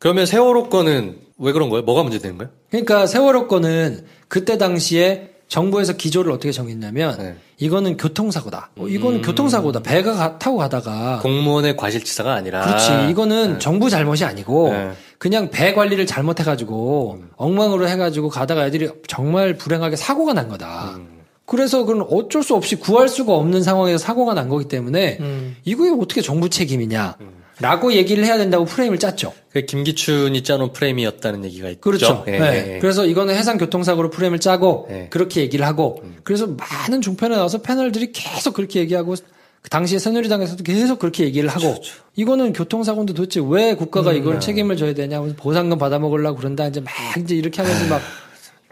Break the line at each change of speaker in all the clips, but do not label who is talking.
그러면 세월호 건은 왜 그런 거예요? 뭐가 문제되는 거예요?
그러니까 세월호 건은 그때 당시에 정부에서 기조를 어떻게 정했냐면
네.
이거는 교통사고다. 이거는 교통사고다. 배가 타고 가다가
공무원의 과실치사가 아니라.
그렇지. 이거는
네.
정부 잘못이 아니고
네.
그냥 배 관리를 잘못해가지고 엉망으로 해가지고 가다가 애들이 정말 불행하게 사고가 난 거다. 그래서 그건 어쩔 수 없이 구할 수가 없는 상황에서 사고가 난 거기 때문에 이거에 어떻게 정부 책임이냐. 라고 얘기를 해야 된다고 프레임을 짰죠.
그 김기춘이 짜놓은 프레임이었다는 얘기가 있죠.
그렇죠.
예,
네.
예.
그래서 이거는 해상교통사고로 프레임을 짜고
예.
그렇게 얘기를 하고 그래서 많은 종편에 나와서 패널들이 계속 그렇게 얘기하고 그 당시에 새누리당에서도 계속 그렇게 얘기를 하고 이거는 교통사고인데 도대체 왜 국가가 이걸 책임을 져야 되냐 하면서 보상금 받아먹으려고 그런다 이제 막 이제 이렇게 하면서 막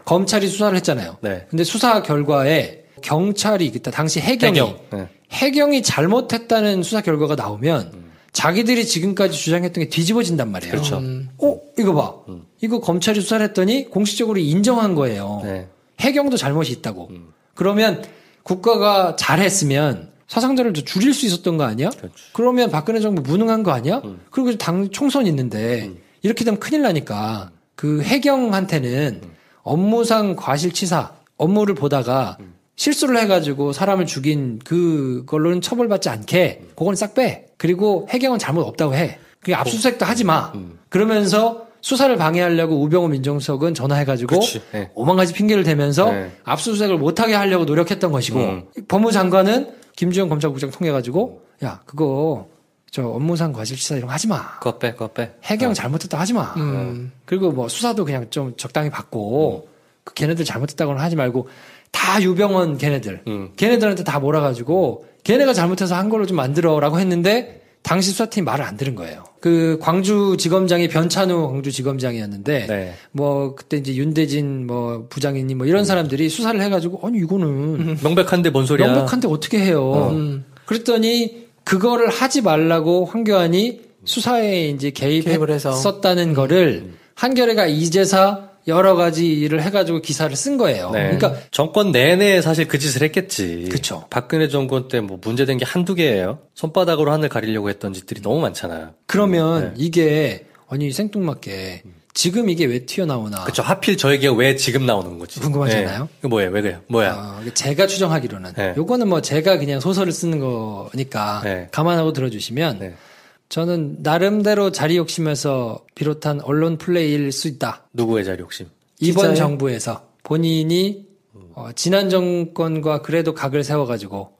검찰이 수사를 했잖아요.
네.
근데 수사 결과에 경찰이 그때 당시 해경이
네.
해경이 잘못했다는 수사 결과가 나오면 자기들이 지금까지 주장했던 게 뒤집어진단 말이에요.
그렇죠.
이거 봐. 이거 검찰이 수사를 했더니 공식적으로 인정한 거예요.
네.
해경도 잘못이 있다고. 그러면 국가가 잘했으면 사상자를 더 줄일 수 있었던 거 아니야?
그렇죠.
그러면 박근혜 정부 무능한 거 아니야? 그리고 당 총선 있는데 이렇게 되면 큰일 나니까 그 해경한테는 업무상 과실치사 업무를 보다가 실수를 해가지고 사람을 죽인 그걸로는 처벌받지 않게 그건 싹 빼. 그리고 해경은 잘못 없다고 해. 그게 압수수색도 하지 마. 그러면서 수사를 방해하려고 우병우 민정수석은 전화해가지고
네.
오만 가지 핑계를 대면서
네.
압수수색을 못하게 하려고 노력했던 것이고 법무장관은 김주영 검찰국장 통해가지고 야 그거 저 업무상 과실치사 이런 거 하지 마.
그거 빼.
해경 잘못했다 하지 마. 그리고 뭐 수사도 그냥 좀 적당히 받고 그 걔네들 잘못했다고는 하지 말고 다 유병원 걔네들한테 다 몰아가지고 걔네가 잘못해서 한 걸로 좀 만들어라고 했는데 당시 수사팀이 말을 안 들은 거예요. 그 광주지검장이 변찬우 광주지검장이었는데
네.
뭐 그때 이제 윤대진 뭐 부장님 뭐 이런 사람들이 수사를 해가지고 아니 이거는
명백한데 뭔 소리야?
명백한데 어떻게 해요? 그랬더니 그거를 하지 말라고 황교안이 수사에 이제
개입을 해서.
개입했었다는 거를 한겨레가 이제사 여러 가지 일을 해가지고 기사를 쓴 거예요.
네.
그러니까
정권 내내 사실 그 짓을 했겠지.
그쵸.
박근혜 정권 때 뭐 문제된 게 한두 개예요. 손바닥으로 하늘 가리려고 했던 짓들이 너무 많잖아요.
그러면
네.
이게 아니 생뚱맞게 지금 이게 왜 튀어나오나
그쵸. 하필 저에게 왜 지금 나오는 거지?
궁금하잖아요.
네. 이거 뭐예요? 왜 그래요? 뭐야?
제가 추정하기로는
네.
요거는 뭐 제가 그냥 소설을 쓰는 거니까
네.
감안하고 들어주시면
네.
저는 나름대로 자리 욕심에서 비롯한 언론 플레이일 수 있다.
누구의 자리 욕심?
이번
진짜요?
정부에서 본인이 지난 정권과 그래도 각을 세워가지고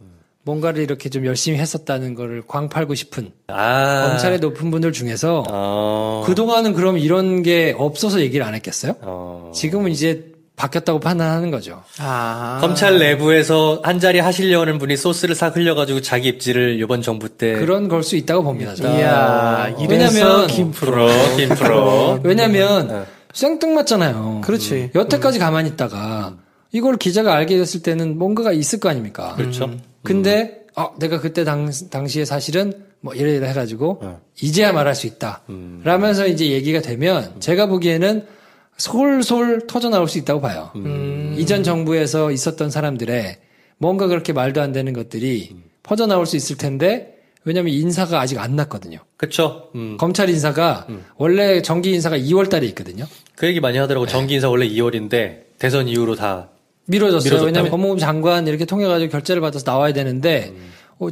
뭔가를 이렇게 좀 열심히 했었다는 거를 광팔고 싶은 검찰의 높은 분들 중에서 그동안은 그럼 이런 게 없어서 얘기를 안 했겠어요? 지금은 이제 바뀌었다고 판단하는 거죠.
검찰 내부에서 한 자리 하시려는 분이 소스를 싹 흘려가지고 자기 입지를 이번 정부 때
그런 걸 수 있다고 봅니다. 저는.
이야,
왜냐면
이래서 김프로.
김프로.
왜냐면 생뚱맞잖아요.
그렇지.
여태까지 가만히 있다가 이걸 기자가 알게 됐을 때는 뭔가가 있을 거 아닙니까?
그렇죠.
근데 내가 그때 당시에 사실은 뭐 이래 해가지고 이제야 말할 수 있다. 라면서 이제 얘기가 되면 제가 보기에는 솔솔 터져 나올 수 있다고 봐요. 이전 정부에서 있었던 사람들의 뭔가 그렇게 말도 안 되는 것들이 퍼져 나올 수 있을 텐데 왜냐면 인사가 아직 안 났거든요.
그쵸.
검찰 인사가 원래 정기 인사가 2월 달에 있거든요.
그 얘기 많이 하더라고. 정기 인사 원래 2월인데 대선 이후로 다
미뤄졌어요. 왜냐면 법무부 장관 이렇게 통해가지고 결재를 받아서 나와야 되는데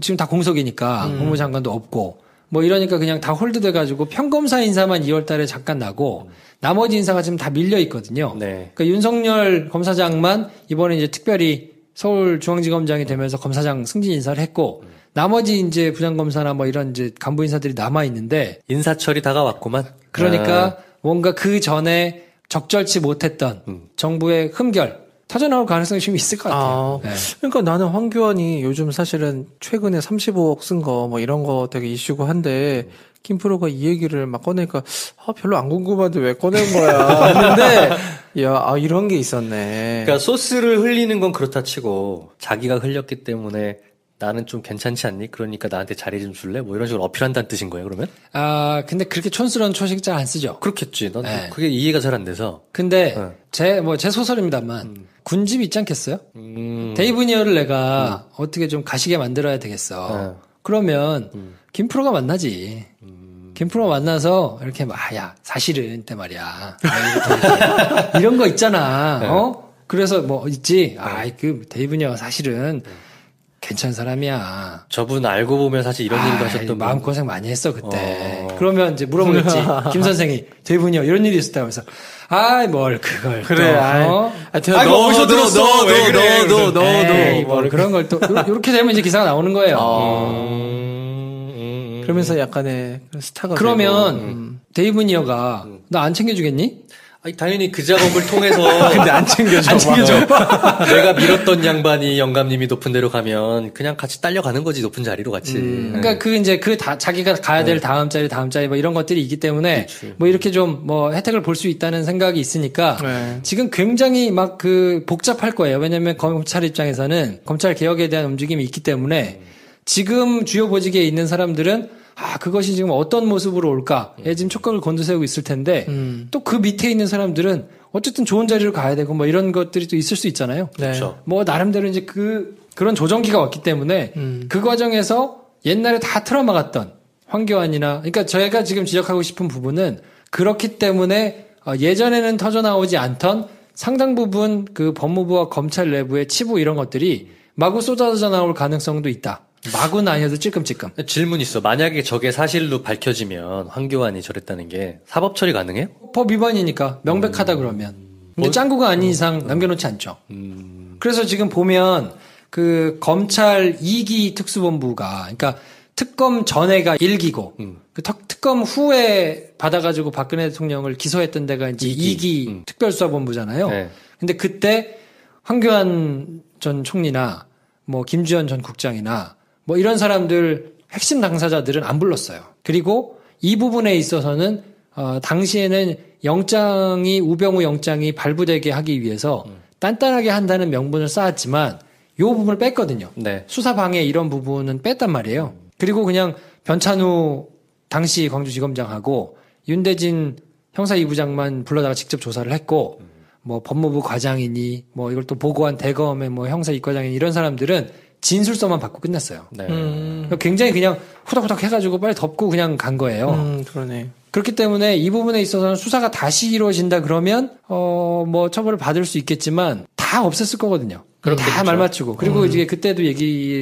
지금 다 공석이니까 법무부 장관도 없고 뭐 이러니까 그냥 다 홀드돼가지고 평검사 인사만 2월 달에 잠깐 나고 나머지 인사가 지금 다 밀려 있거든요.
네.
그러니까 윤석열 검사장만 이번에 이제 특별히 서울중앙지검장이 되면서 검사장 승진 인사를 했고 나머지 이제 부장검사나 뭐 이런 이제 간부 인사들이 남아 있는데
인사철이 다가왔구만.
그러니까 뭔가 그 전에 적절치 못했던 정부의 흠결 터져 나올 가능성이 좀 있을 것 같아요. 네.
그러니까 나는 황교안이 요즘 사실은 최근에 35억 쓴 거 뭐 이런 거 되게 이슈고 한데 김프로가 이 얘기를 막 꺼내니까 별로 안 궁금한데 왜 꺼낸 거야 했는데 이런 게 있었네.
그러니까 소스를 흘리는 건 그렇다 치고 자기가 흘렸기 때문에 나는 좀 괜찮지 않니? 그러니까 나한테 자리 좀 줄래? 뭐 이런 식으로 어필한다는 뜻인 거예요, 그러면?
근데 그렇게 촌스러운 초식 잘 안 쓰죠.
그렇겠지. 난
네.
그게 이해가 잘 안 돼서.
근데 제 소설입니다만 군집이 있지 않겠어요? 데이브 니어를 내가 어떻게 좀 가시게 만들어야 되겠어. 그러면 김프로가 만나지. 김프로 만나서 이렇게 야 사실은 이때 말이야 이런 거 있잖아. 그래서 뭐 있지. 그 데이브녀 사실은 괜찮은 사람이야.
저분 알고 보면 사실 이런 일도 하셨던
마음고생 많이 했어 그때. 그러면 이제 물어보겠지. 김 선생이 데이브녀 이런 일이 있었다고 해서 뭘 그걸
그래.
너
어디서 들었어? 너
뭘 그런 걸 또 이렇게 되면 이제 기사가 나오는 거예요.
그러면서 약간의 스타가
그러면 데이브니어가 나 안 챙겨주겠니?
아니, 당연히 그 작업을 통해서.
근데 안 챙겨줘.
내가 밀었던 양반이 영감님이 높은 데로 가면 그냥 같이 딸려가는 거지, 높은 자리로 같이.
그러니까 자기가 가야 될 다음 자리 뭐 이런 것들이 있기 때문에
그치.
뭐 이렇게 좀 뭐 혜택을 볼 수 있다는 생각이 있으니까 지금 굉장히 막 복잡할 거예요. 왜냐면 검찰 입장에서는 검찰 개혁에 대한 움직임이 있기 때문에 지금 주요 보직에 있는 사람들은 그것이 지금 어떤 모습으로 올까에 지금 촉각을 곤두세우고 있을 텐데 또 그 밑에 있는 사람들은 어쨌든 좋은 자리로 가야 되고 뭐 이런 것들이 또 있을 수 있잖아요.
그렇죠.
뭐 나름대로 이제 그런 조정기가 왔기 때문에 그 과정에서 옛날에 다 트라우마 갔던 황교안이나 그러니까 저희가 지금 지적하고 싶은 부분은 그렇기 때문에 예전에는 터져나오지 않던 상당 부분 그 법무부와 검찰 내부의 치부 이런 것들이 마구 쏟아져 나올 가능성도 있다. 마구는 아니어도 찔끔찔끔.
질문 있어. 만약에 저게 사실로 밝혀지면 황교안이 저랬다는 게 사법 처리 가능해요?
법 위반이니까 명백하다 그러면. 근데 짱구가 아닌 이상 남겨놓지 않죠. 그래서 지금 보면 그 검찰 2기 특수본부가 그러니까 특검 전에가 1기고 그 특검 후에 받아가지고 박근혜 대통령을 기소했던 데가 이제 2기 특별수사본부잖아요.
네.
근데 그때 황교안 전 총리나 뭐 김주현 전 국장이나 뭐 이런 사람들 핵심 당사자들은 안 불렀어요. 그리고 이 부분에 있어서는 당시에는 우병우 영장이 발부되게 하기 위해서 단단하게 한다는 명분을 쌓았지만 이 부분을 뺐거든요.
네.
수사 방해 이런 부분은 뺐단 말이에요. 그리고 그냥 변찬우 당시 광주지검장하고 윤대진 형사 2부장만 불러다가 직접 조사를 했고 뭐 법무부 과장이니 뭐 이걸 또 보고한 대검의 뭐 형사 2과장이니 이런 사람들은 진술서만 받고 끝냈어요.
네.
굉장히 그냥 후닥후닥 해가지고 빨리 덮고 그냥 간 거예요.
그러네.
그렇기 때문에 이 부분에 있어서는 수사가 다시 이루어진다 그러면 뭐 처벌을 받을 수 있겠지만 다 없앴을 거거든요. 다 말 맞추고 그리고 이제 그때도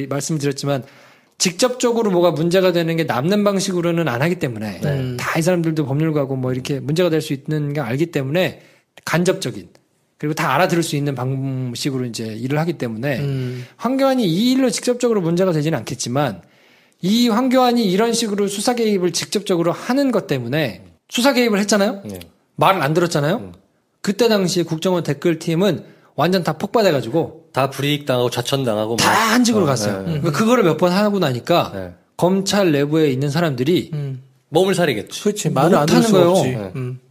말씀드렸지만 직접적으로 뭐가 문제가 되는 게 남는 방식으로는 안 하기 때문에 다 이 사람들도 법률가고 뭐 이렇게 문제가 될 수 있는 게 알기 때문에 간접적인 그리고 다 알아들을 수 있는 방식으로 이제 일을 하기 때문에 황교안이 이 일로 직접적으로 문제가 되지는 않겠지만 이 황교안이 이런 식으로 수사 개입을 직접적으로 하는 것 때문에 수사 개입을 했잖아요. 말을 안 들었잖아요. 그때 당시에 국정원 댓글팀은 완전 다 폭발해가지고
다 불이익 당하고 좌천당하고
다 한직으로 갔어요. 그러니까 그거를 몇 번 하고 나니까 검찰 내부에 있는 사람들이
몸을 사리겠지.
그렇지. 말을 안 들을 수 없지.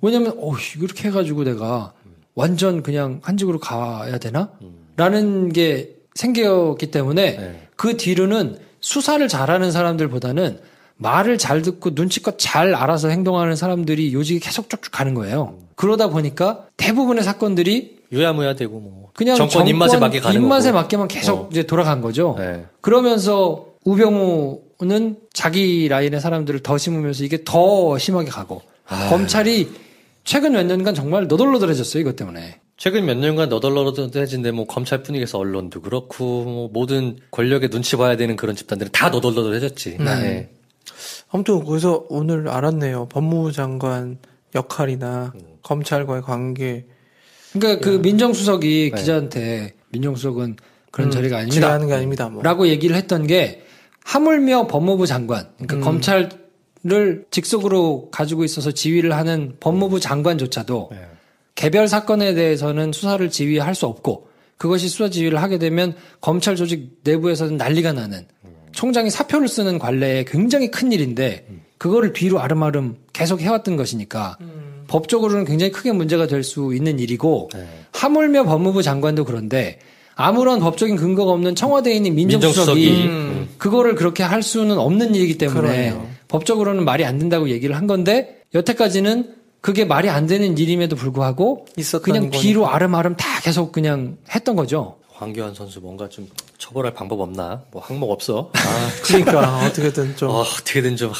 왜냐면 이렇게 해가지고 내가 완전 그냥 한직으로 가야 되나? 라는 게 생겼기 때문에 그 뒤로는 수사를 잘하는 사람들보다는 말을 잘 듣고 눈치껏 잘 알아서 행동하는 사람들이 요직이 계속 쭉쭉 가는 거예요. 그러다 보니까 대부분의 사건들이
유야무야 되고 뭐
그냥
정권 입맛에 맞게 가는
입맛에
거고.
맞게만 계속 이제 돌아간 거죠.
네.
그러면서 우병우는 자기 라인의 사람들을 더 심으면서 이게 더 심하게 가고 검찰이 최근 몇 년간 정말 너덜너덜해졌어요, 이것 때문에.
최근 몇 년간 너덜너덜해진데 뭐 검찰뿐이겠어 언론도 그렇고 뭐 모든 권력의 눈치 봐야 되는 그런 집단들은 다 너덜너덜해졌지. 네.
아무튼 그래서 오늘 알았네요. 법무부 장관 역할이나 검찰과의 관계.
그러니까 그 민정수석이 기자한테 민정수석은 그런 자리가 아닙니다.
지나가는 게 아닙니다. 뭐.
라고 얘기를 했던 게 하물며 법무부 장관, 그러니까 검찰을 직속으로 가지고 있어서 지휘를 하는 법무부 장관조차도 개별 사건에 대해서는 수사를 지휘할 수 없고 그것이 수사 지휘를 하게 되면 검찰 조직 내부에서는 난리가 나는 총장이 사표를 쓰는 관례에 굉장히 큰 일인데 그거를 뒤로 아름아름 계속 해왔던 것이니까 법적으로는 굉장히 크게 문제가 될 수 있는 일이고 하물며 법무부 장관도 그런데 아무런 법적인 근거가 없는 청와대에 있는 민정수석이 그거를 그렇게 할 수는 없는 일이기 때문에
그러네요.
법적으로는 말이 안 된다고 얘기를 한 건데 여태까지는 그게 말이 안 되는 일임에도 불구하고 그냥 뒤로 아름아름 다 계속 그냥 했던 거죠.
황교안 선수 뭔가 좀 처벌할 방법 없나? 뭐 항목 없어.
그러니까 어떻게든 좀
어떻게든 좀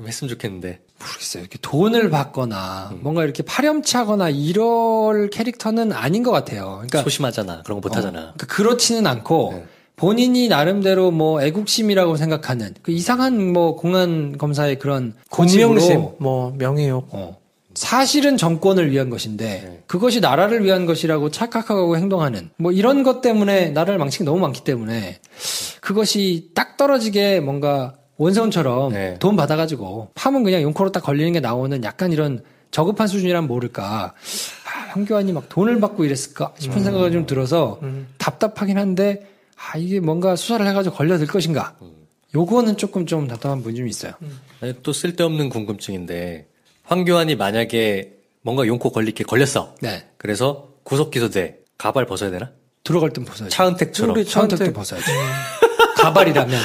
했으면 좋겠는데.
모르겠어요. 이렇게 돈을 받거나 뭔가 이렇게 파렴치하거나 이럴 캐릭터는 아닌 것 같아요. 그러니까
소심하잖아. 그런 거 못하잖아.
그러니까 그렇지는 않고 본인이 나름대로 뭐 애국심이라고 생각하는 그 이상한 뭐 공안 검사의 그런
공명심,
고집으로
뭐 명예욕.
사실은 정권을 위한 것인데 그것이 나라를 위한 것이라고 착각하고 행동하는 뭐 이런 것 때문에 나라를 망친 게 너무 많기 때문에 그것이 딱 떨어지게 뭔가 원세훈처럼 돈 받아가지고 파면 그냥 용코로 딱 걸리는 게 나오는 약간 이런 저급한 수준이란 모를까. 황교안이 막 돈을 받고 이랬을까 싶은 생각이 좀 들어서 답답하긴 한데 이게 뭔가 수사를 해가지고 걸려들 것인가. 요거는 조금 좀 답답한 부분이 좀 있어요.
또 쓸데없는 궁금증인데 황교안이 만약에 뭔가 용코 걸렸어.
네.
그래서 구속 기소돼. 가발 벗어야 되나?
들어갈 땐 벗어야죠.
차은택처럼.
차은택도 벗어야죠. 가발이라면.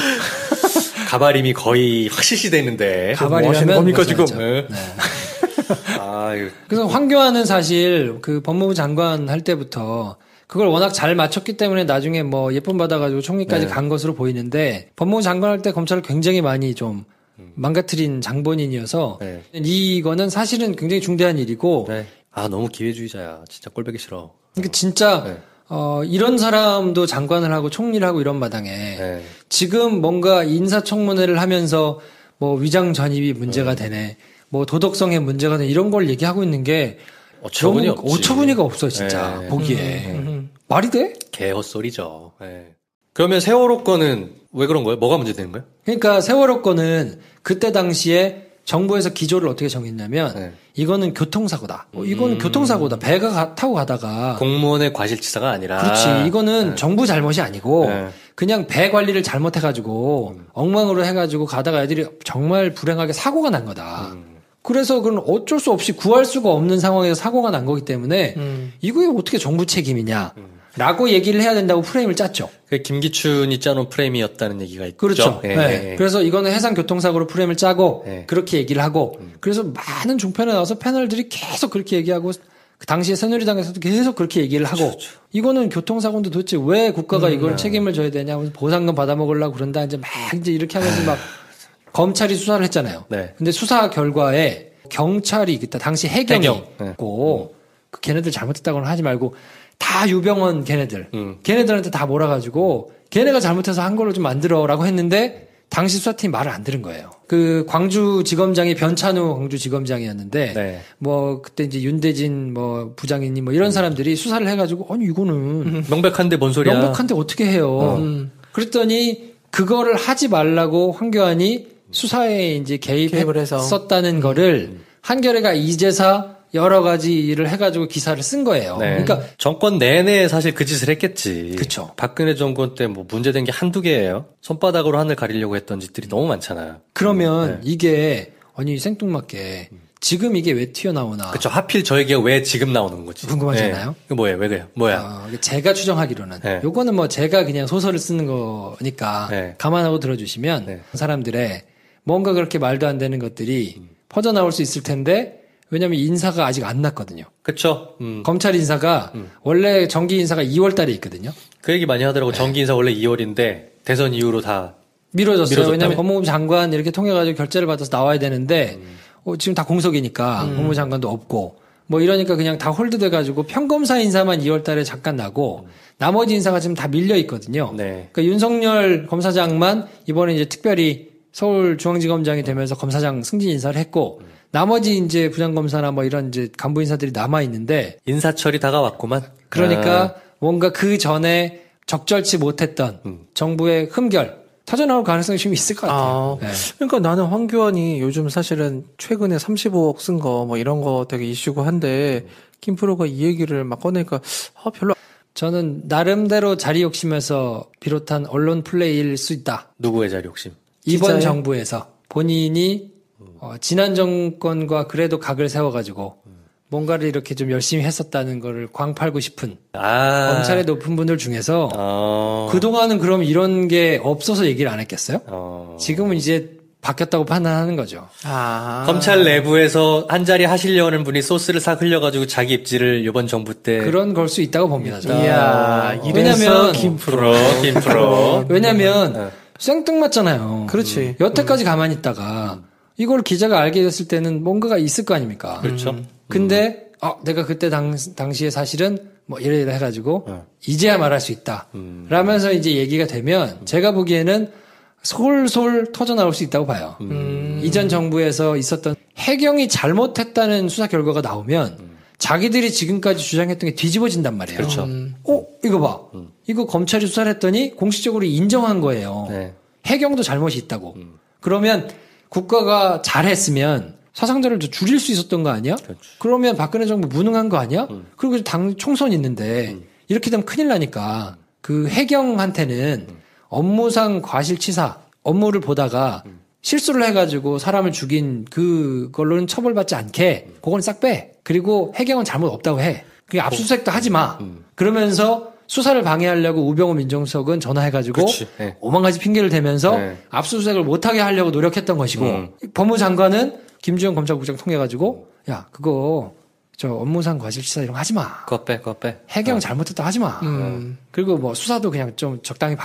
가발임이 거의 확실시 되는데.
가발이라면
겁니까 지금?
네.
이거.
그래서 황교안은 사실 그 법무부 장관 할 때부터 그걸 워낙 잘 맞췄기 때문에 나중에 뭐 예쁨 받아가지고 총리까지 간 것으로 보이는데 법무부 장관 할 때 검찰을 굉장히 많이 좀 망가뜨린 장본인이어서 이거는 사실은 굉장히 중대한 일이고
너무 기회주의자야. 진짜 꼴보기 싫어.
그러니까 진짜 이런 사람도 장관을 하고 총리를 하고 이런 마당에 지금 뭔가 인사청문회를 하면서 뭐 위장 전입이 문제가 되네. 뭐 도덕성에 문제가 되네. 이런 걸 얘기하고 있는 게 어처구니가 없어 진짜 보기에. 말이 돼?
개 헛소리죠. 그러면 세월호 건은 왜 그런 거예요? 뭐가 문제되는 거예요?
그러니까 세월호 건은 그때 당시에 정부에서 기조를 어떻게 정했냐면 이거는 교통사고다. 이거는 교통사고다. 배가 타고 가다가
공무원의 과실치사가 아니라
그렇지. 이거는 정부 잘못이 아니고 그냥 배 관리를 잘못해가지고 엉망으로 해가지고 가다가 애들이 정말 불행하게 사고가 난 거다. 그래서 그건 어쩔 수 없이 구할 수가 없는 상황에서 사고가 난 거기 때문에 이거에 어떻게 정부 책임이냐. 라고 얘기를 해야 된다고 프레임을 짰죠.
김기춘이 짜놓은 프레임이었다는 얘기가 있죠.
그렇죠. 그래서 이거는 해상교통사고로 프레임을 짜고 그렇게 얘기를 하고 그래서 많은 종편에 나와서 패널들이 계속 그렇게 얘기하고 그 당시에 새누리당에서도 계속 그렇게 얘기를 하고
그렇죠.
이거는 교통사고인데 도대체 왜 국가가 이걸 책임을 져야 되냐 보상금 받아먹으려고 그런다 이제 막 이제 이렇게 하면서 막 검찰이 수사를 했잖아요. 근데 수사 결과에 경찰이 그때 당시 해경이 있고 그 걔네들 잘못했다고는 하지 말고 다 유병원 걔네들한테 다 몰아가지고 걔네가 잘못해서 한 걸로 좀 만들어라고 했는데 당시 수사팀이 말을 안 들은 거예요. 그 광주지검장이 변찬우 광주지검장이었는데 뭐 그때 이제 윤대진 뭐 부장이니 뭐 이런 사람들이 수사를 해가지고 아니 이거는
명백한데 뭔 소리야?
명백한데 어떻게 해요? 그랬더니 그거를 하지 말라고 황교안이 수사에 이제 개입을 했었다는 거를 한겨레가 이제사 여러 가지 일을 해가지고 기사를 쓴 거예요. 그러니까
정권 내내 사실 그 짓을 했겠지.
그렇죠.
박근혜 정권 때 뭐 문제된 게 한두 개예요. 손바닥으로 하늘 가리려고 했던 짓들이 너무 많잖아요.
그러면 이게 아니 생뚱맞게 지금 이게 왜 튀어나오나?
그렇죠. 하필 저 얘기가 왜 지금 나오는 거지?
궁금하잖아요.
이거 뭐예요? 왜 그래요? 뭐야?
제가 추정하기로는 요거는 뭐 제가 그냥 소설을 쓰는 거니까 감안하고 들어주시면 사람들의 뭔가 그렇게 말도 안 되는 것들이 퍼져나올 수 있을 텐데. 왜냐면 인사가 아직 안 났거든요.
그렇죠.
검찰 인사가 원래 정기 인사가 2월 달에 있거든요.
그 얘기 많이 하더라고. 정기 인사 원래 2월인데 대선 이후로 다
미뤄졌어요. 왜냐면 법무부 장관 이렇게 통해 가지고 결재를 받아서 나와야 되는데 지금 다 공석이니까 법무부 장관도 없고 뭐 이러니까 그냥 다 홀드돼 가지고 평검사 인사만 2월 달에 잠깐 나고 나머지 인사가 지금 다 밀려 있거든요. 그러니까 윤석열 검사장만 이번에 이제 특별히 서울중앙지검장이 되면서 검사장 승진 인사를 했고 나머지 이제 부장검사나 뭐 이런 이제 간부 인사들이 남아 있는데
인사철이 다가왔구만.
그러니까 뭔가 그 전에 적절치 못했던 정부의 흠결 터져나올 가능성이 좀 있을 것 같아요.
그러니까 나는 황교안이 요즘 사실은 최근에 35억 쓴 거 뭐 이런 거 되게 이슈고 한데 김프로가 이 얘기를 막 꺼내니까 별로.
저는 나름대로 자리 욕심에서 비롯한 언론 플레이일 수 있다.
누구의 자리 욕심?
이번 정부에서 본인이 지난 정권과 그래도 각을 세워가지고 뭔가를 이렇게 좀 열심히 했었다는 거를 광팔고 싶은 검찰의 높은 분들 중에서 그동안은 그럼 이런 게 없어서 얘기를 안 했겠어요? 지금은 이제 바뀌었다고 판단하는 거죠.
검찰 내부에서 한 자리 하시려는 분이 소스를 싹 흘려가지고 자기 입지를 이번 정부 때
그런 걸 수 있다고 봅니다.
이야,
왜냐면
김프로
왜냐면 생뚱맞잖아요.
그렇지.
여태까지 가만히 있다가 이걸 기자가 알게 됐을 때는 뭔가가 있을 거 아닙니까?
그렇죠.
근데 내가 그때 당시에 사실은 뭐 이래 해가지고 이제야 말할 수 있다. 라면서 이제 얘기가 되면 제가 보기에는 솔솔 터져 나올 수 있다고 봐요. 이전 정부에서 있었던 해경이 잘못했다는 수사 결과가 나오면 자기들이 지금까지 주장했던 게 뒤집어진단 말이에요.
그렇죠.
이거 봐. 이거 검찰이 수사를 했더니 공식적으로 인정한 거예요.
네.
해경도 잘못이 있다고. 그러면 국가가 잘했으면 사상자를 더 줄일 수 있었던 거 아니야?
그렇죠.
그러면 박근혜 정부 무능한 거 아니야? 그리고 당 총선 있는데 이렇게 되면 큰일 나니까 그 해경한테는 업무상 과실치사 업무를 보다가 실수를 해가지고 사람을 죽인 그걸로는 처벌받지 않게 그건 싹 빼. 그리고 해경은 잘못 없다고 해. 그게 압수수색도 하지 마. 그러면서 수사를 방해하려고 우병우 민정수석은 전화해가지고
네.
오만 가지 핑계를 대면서
네.
압수수색을 못하게 하려고 노력했던 것이고 법무장관은 김주영 검찰국장 통해가지고 야 그거 저 업무상 과실치사 이런 거 하지 마.
그거 빼.
해경 잘못했다 하지 마. 그리고 뭐 수사도 그냥 좀 적당히